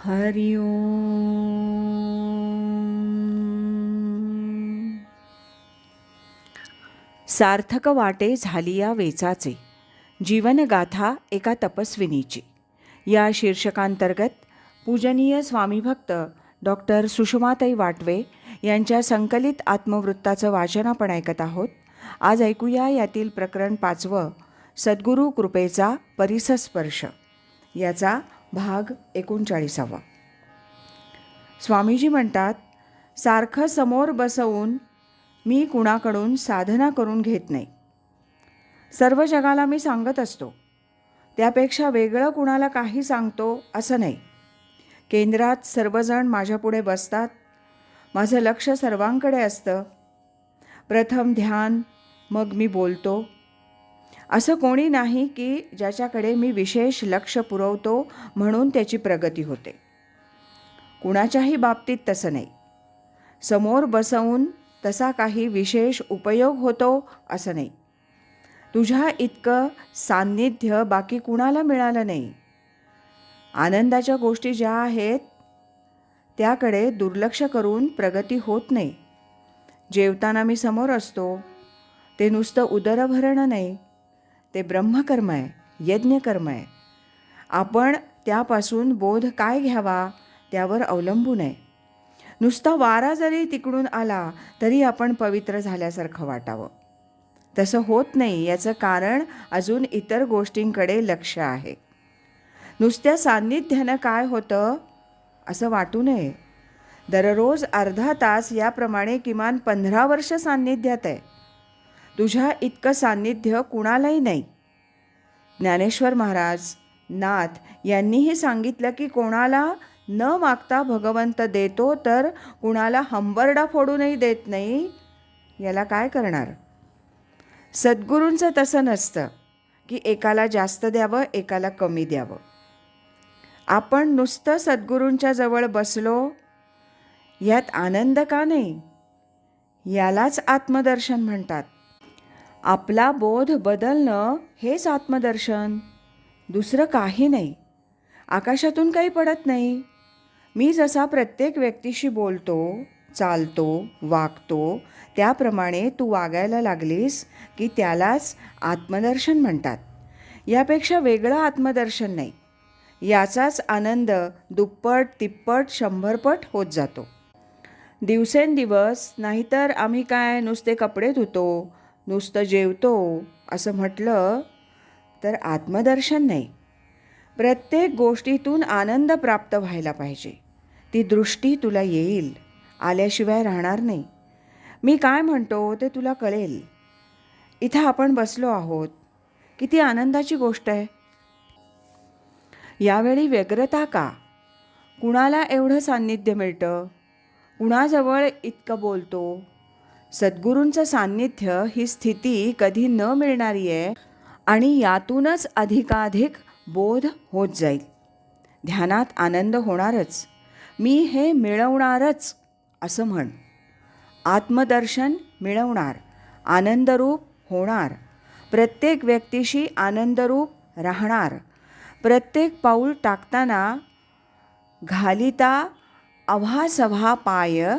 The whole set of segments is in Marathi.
हरि ओम. सार्थक वाटे झालिया वेचाचे, जीवनगाथा एका तपस्विनीची या शीर्षकांतर्गत पूजनीय स्वामीभक्त डॉक्टर सुषमाताई वाटवे यांच्या संकलित आत्मवृत्ताचं वाचन आपण ऐकत आहोत. आज ऐकूया यातील प्रकरण 5, सद्गुरू कृपेचा परिसस्पर्श, याचा भाग 39. स्वामीजी म्हणतात, सारखं समोर बसवून मी कुणाकडून साधना करून घेत नाही. सर्व जगाला मी सांगत असतो, त्यापेक्षा वेगळं कुणाला काही सांगतो असं नाही. केंद्रात सर्वजण माझ्यापुढे बसतात, माझं लक्ष सर्वांकडे असतं. प्रथम ध्यान, मग मी बोलतो. असं कोणी नाही की ज्याच्याकडे मी विशेष लक्ष पुरवतो म्हणून त्याची प्रगती होते. कुणाच्याही बाबतीत तसं नाही. समोर बसवून तसा काही विशेष उपयोग होतो असं नाही. तुझ्या इतकं सान्निध्य बाकी कुणाला मिळालं नाही. आनंदाच्या गोष्टी ज्या आहेत त्याकडे दुर्लक्ष करून प्रगती होत नाही. जेवताना मी समोर असतो, ते नुसतं उदरभरणं नाही, ते ब्रह्मकर्म आहे, यज्ञकर्म आहे. आपण त्यापासून बोध काय घ्यावा त्यावर अवलंबून आहे. नुसता वारा जरी तिकडून आला तरी आपण पवित्र झाल्यासारखं वाटावं. तसं होत नाही. याचं कारण अजून इतर गोष्टींकडे लक्ष आहे. नुसत्या सान्निध्यानं काय होतं असं वाटू नये. दररोज अर्धा तास याप्रमाणे किमान 15 वर्ष सान्निध्यात आहे. तुझ्या इतकं सान्निध्य कुणालाही नाही. ज्ञानेश्वर महाराज, नाथ यांनीही सांगितलं की कोणाला न मागता भगवंत देतो, तर कुणाला हंबरडा फोडूनही देत नाही. याला काय करणार? सद्गुरूंचं तसं नसतं की एकाला जास्त द्यावं, एकाला कमी द्यावं. आपण नुसतं सद्गुरूंच्या जवळ बसलो, यात आनंद का नाही? यालाच आत्मदर्शन म्हणतात. आपला बोध बदलणं हेच आत्मदर्शन, दुसरं काही नाही. आकाशातून काही पडत नाही. मी जसा प्रत्येक व्यक्तीशी बोलतो, चालतो, वागतो, त्याप्रमाणे तू वागायला लागलीस की त्यालाच आत्मदर्शन म्हणतात. यापेक्षा वेगळं आत्मदर्शन नाही. याचाच आनंद दुप्पट, तिप्पट, 100पट होत जातो. दिवसेंदिवस नाहीतर आम्ही काय नुसते कपडे धुतो, नुसतं जेवतो असं म्हटलं तर आत्मदर्शन नाही. प्रत्येक गोष्टीतून आनंद प्राप्त व्हायला पाहिजे. ती दृष्टी तुला येईल, आल्याशिवाय राहणार नाही. मी काय म्हणतो ते तुला कळेल. इथं आपण बसलो आहोत, किती आनंदाची गोष्ट आहे. यावेळी व्यग्रता का? कुणाला एवढं सान्निध्य मिळतं? कुणाजवळ इतकं बोलतो? सद्गुरूंचं सान्निध्य ही स्थिती कधी न मिळणारी आहे आणि यातूनच अधिकाधिक बोध होत जाईल. ध्यानात आनंद होणारच. मी हे मिळवणारच असं म्हण. आत्मदर्शन मिळवणार, आनंदरूप होणार, प्रत्येक व्यक्तीशी आनंदरूप राहणार. प्रत्येक पाऊल टाकताना घालिता अभासभा पाय,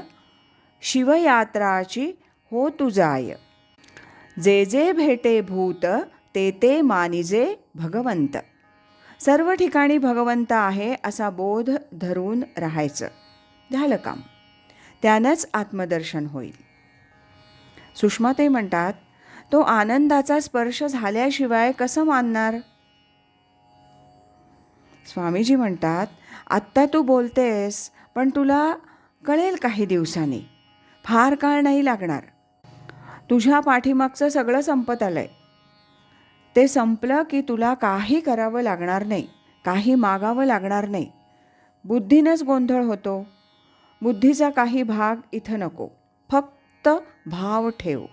शिवयात्राची हो तुजाय. जे जे भेटे भूत, ते ते मानिजे भगवंत. सर्व ठिकाणी भगवंत आहे असा बोध धरून राहायचं. झालं काम. त्यानंच आत्मदर्शन होईल. सुषमाताई म्हणतात, तो आनंदाचा स्पर्श झाल्याशिवाय कसं मानणार? स्वामीजी म्हणतात, आत्ता तू बोलतेस, पण तुला कळेल काही दिवसांनी. फार काळ नाही लागणार. तुझ्या पाठीमागचं सगळं संपत आलंय. ते संपलं की तुला काही करावं लागणार नाही, काही मागावं लागणार नाही. बुद्धीनंच गोंधळ होतो. बुद्धीचा काही भाग इथं नको. फक्त भाव ठेव.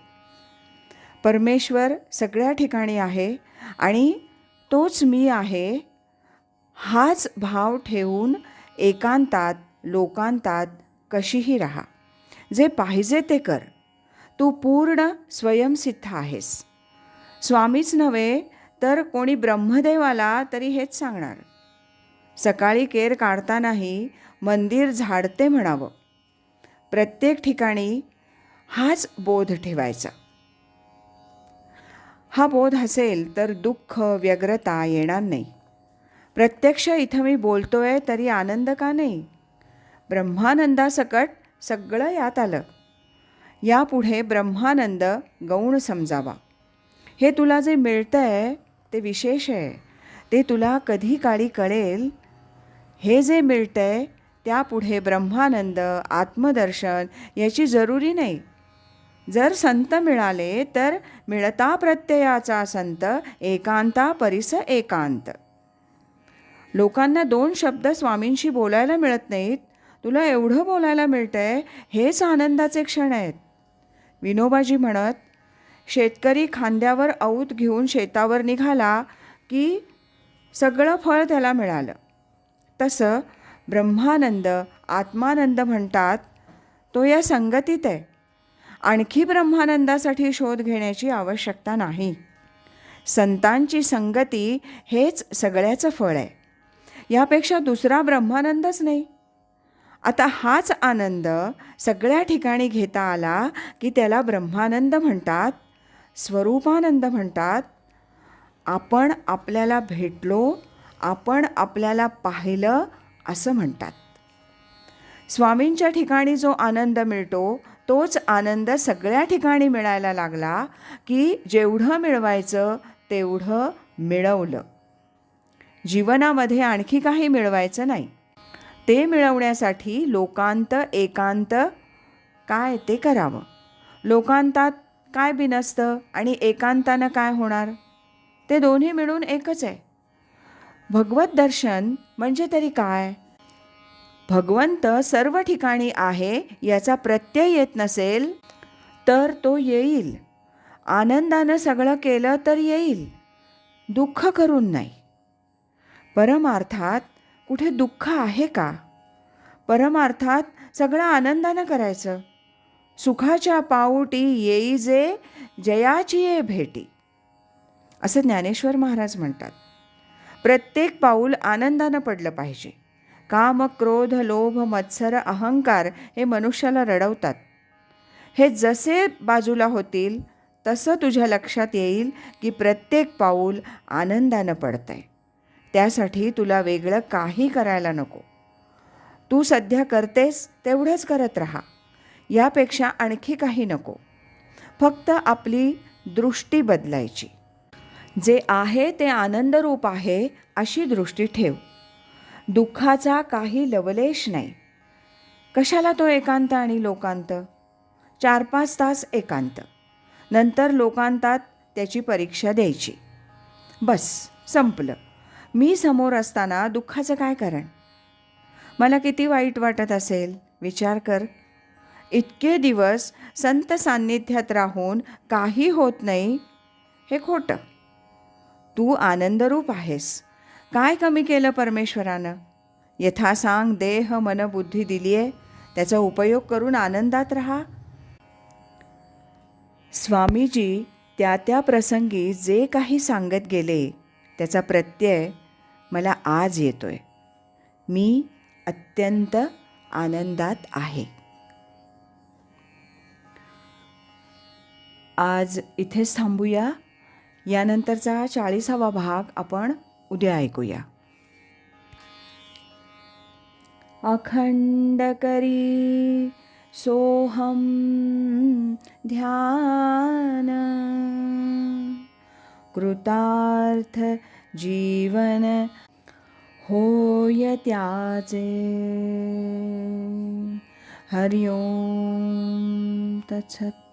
परमेश्वर सगळ्या ठिकाणी आहे आणि तोच मी आहे, हाच भाव ठेवून एकांतात, लोकांतात कशीही राहा. जे पाहिजे ते कर. तू पूर्ण स्वयंसिद्ध आहेस. स्वामीच नव्हे तर कोणी ब्रह्मदेव आला तरी हेच सांगणार. सकाळी केर काढतानाही मंदिर झाडते म्हणावं. प्रत्येक ठिकाणी हाच बोध ठेवायचा. हा बोध असेल तर दुःख, व्यग्रता येणार नाही. प्रत्यक्ष इथं मी बोलतोय तरी आनंद का नाही? ब्रह्मानंदासकट सगळं यात आलं. यापुढे ब्रह्मानंद गौण समजावा. हे तुला जे मिळतंय ते विशेष आहे. ते तुला कधी काळी कळेल. हे जे मिळतंय त्यापुढे ब्रह्मानंद, आत्मदर्शन याची जरुरी नाही. जर संत मिळाले तर मिळता प्रत्ययाचा संत, एकांता परिस एकांत. लोकांना 2 शब्द स्वामींशी बोलायला मिळत नाहीत. तुला एवढं बोलायला मिळतंय, हेच आनंदाचे क्षण आहेत. विनोबाजी म्हणत, शेतकरी खांद्यावर औत घेऊन शेतावर निघाला की सगळं फळ त्याला मिळालं. तसं ब्रह्मानंद, आत्मानंद म्हणतात तो या संगतीत आहे. आणखी ब्रह्मानंदासाठी शोध घेण्याची आवश्यकता नाही. संतांची संगती हेच सगळ्याचं फळ आहे. यापेक्षा दुसरा ब्रह्मानंदच नाही. आता हाच आनंद सगळ्या ठिकाणी घेता आला की त्याला ब्रह्मानंद म्हणतात, स्वरूपानंद म्हणतात. आपण आपल्याला भेटलो, आपण आपल्याला पाहिलं असं म्हणतात. स्वामींच्या ठिकाणी जो आनंद मिळतो तोच आनंद सगळ्या ठिकाणी मिळायला लागला की जेवढं मिळवायचं तेवढं मिळवलं. जीवनामध्ये आणखी काही मिळवायचं नाही. ते मिळवण्यासाठी लोकांत, एकांत काय ते करावं. लोकांतात काय बिनसतं आणि एकांतानं काय होणार? ते दोन्ही मिळून एकच आहे. भगवत दर्शन म्हणजे तरी काय? भगवंत सर्व ठिकाणी आहे याचा प्रत्यय येत नसेल तर तो येईल. आनंदानं सगळं केलं तर येईल, दुःख करून नाही. परमार्थात कुठे दुःख आहे का? परमार्थात सगळं आनंदानं करायचं. सुखाच्या पाऊटी येई जे जयाची ये भेटी, असं ज्ञानेश्वर महाराज म्हणतात. प्रत्येक पाऊल आनंदानं पडलं पाहिजे. काम, क्रोध, लोभ, मत्सर, अहंकार हे मनुष्याला रडवतात. हे जसे बाजूला होतील तसं तुझ्या लक्षात येईल की प्रत्येक पाऊल आनंदानं पडतंय. त्यासाठी तुला वेगळं काही करायला नको. तू सध्या करतेस तेवढंच करत राहा. यापेक्षा आणखी काही नको. फक्त आपली दृष्टी बदलायची. जे आहे ते आनंदरूप आहे अशी दृष्टी ठेव. दुःखाचा काही लवलेश नाही. कशाला तो एकांत आणि लोकांत? 4-5 तास एकांत, नंतर लोकांतात त्याची परीक्षा द्यायची. बस संपलं. मी समोर असताना दुःखाचं काय कारण? मला किती वाईट वाटत असेल विचार कर. इतके दिवस संत सान्निध्यात राहून काही होत नाही हे खोटं. तू आनंदरूप आहेस. काय कमी केलं परमेश्वरानं? यथासांग देह मन बुद्धी दिली आहे, त्याचा उपयोग करून आनंदात राहा. स्वामीजी त्या त्या प्रसंगी जे काही सांगत गेले त्याचा प्रत्यय मला आज येतोय. मी अत्यंत आनंदात आहे. आज इथेच थांबूया. यानंतरचा 40वा भाग आपण उद्या ऐकूया. अखंड करी सोहम ध्यान, कृतार्थ जीवन होय त्याचे. हरि ओम तत्सत.